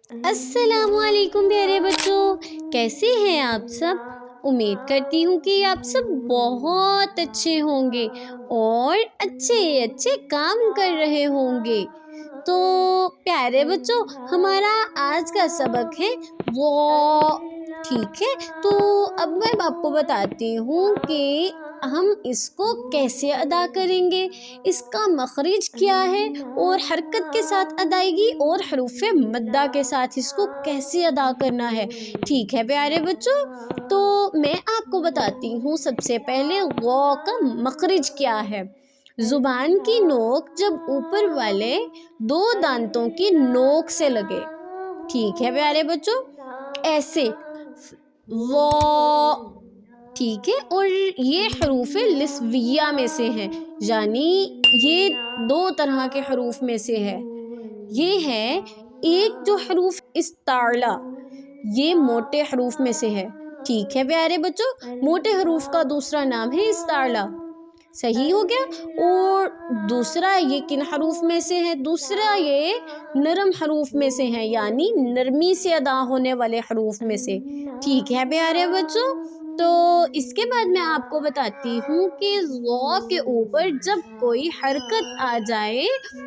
السلام علیکم پیارے بچوں، کیسے ہیں آپ سب؟ امید کرتی ہوں کہ آپ سب بہت اچھے ہوں گے اور اچھے کام کر رہے ہوں گے۔ تو پیارے بچوں، ہمارا آج کا سبق ہے وہ، ٹھیک ہے؟ تو اب میں آپ کو بتاتی ہوں کہ ہم اس کو کیسے ادا کریں گے، اس کا مخرج کیا ہے اور حرکت کے ساتھ ادائیگی اور حروف مدہ کے ساتھ اس کو کیسے ادا کرنا ہے، ٹھیک ہے پیارے بچوں؟ تو میں آپ کو بتاتی ہوں سب سے پہلے غ کا مخرج کیا ہے۔ زبان کی نوک جب اوپر والے دو دانتوں کی نوک سے لگے، ٹھیک ہے پیارے بچوں، ایسے و، ٹھیک ہے؟ اور یہ حروف لسویہ میں سے ہیں، یعنی یہ دو طرح کے حروف میں سے ہے۔ یہ ہے ایک جو حروف استعلا، یہ موٹے حروف میں سے ہے، ٹھیک ہے پیارے بچوں؟ موٹے حروف کا دوسرا نام ہے استعلا، صحیح ہو گیا؟ اور دوسرا یہ کن حروف میں سے ہے؟ دوسرا یہ نرم حروف میں سے ہیں، یعنی نرمی سے ادا ہونے والے حروف میں سے، ٹھیک ہے پیارے بچوں؟ تو اس کے بعد میں آپ کو بتاتی ہوں کہ ظ کے اوپر جب کوئی حرکت آ جائے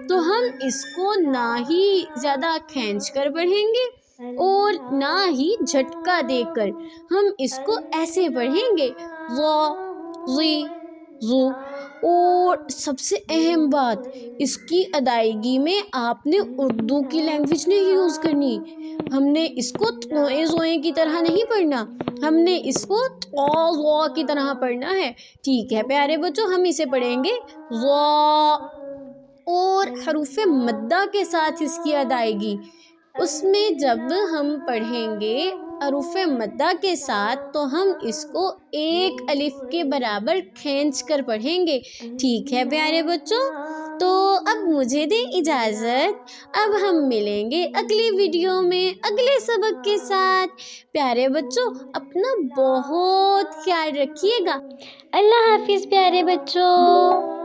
تو ہم اس کو نہ ہی زیادہ کھینچ کر پڑھیں گے اور نہ ہی جھٹکا دے کر، ہم اس کو ایسے پڑھیں گے ظ ظی ظو۔ اور سب سے اہم بات، اس کی ادائیگی میں آپ نے اردو کی لینگویج نہیں یوز کرنی، ہم نے اس کو توئیں زوئیں کی طرح نہیں پڑھنا، ہم نے اس کو ظ کی طرح پڑھنا ہے، ٹھیک ہے پیارے بچوں؟ ہم اسے پڑھیں گے ظ، اور حروف مدہ کے ساتھ اس کی ادائیگی، اس میں جب ہم پڑھیں گے حروف مدہ کے ساتھ تو ہم اس کو ایک الف کے برابر کھینچ کر پڑھیں گے، ٹھیک ہے پیارے بچوں؟ تو اب مجھے دیں اجازت، اب ہم ملیں گے اگلی ویڈیو میں اگلے سبق کے ساتھ۔ پیارے بچوں، اپنا بہت خیال رکھیے گا، اللہ حافظ پیارے بچوں۔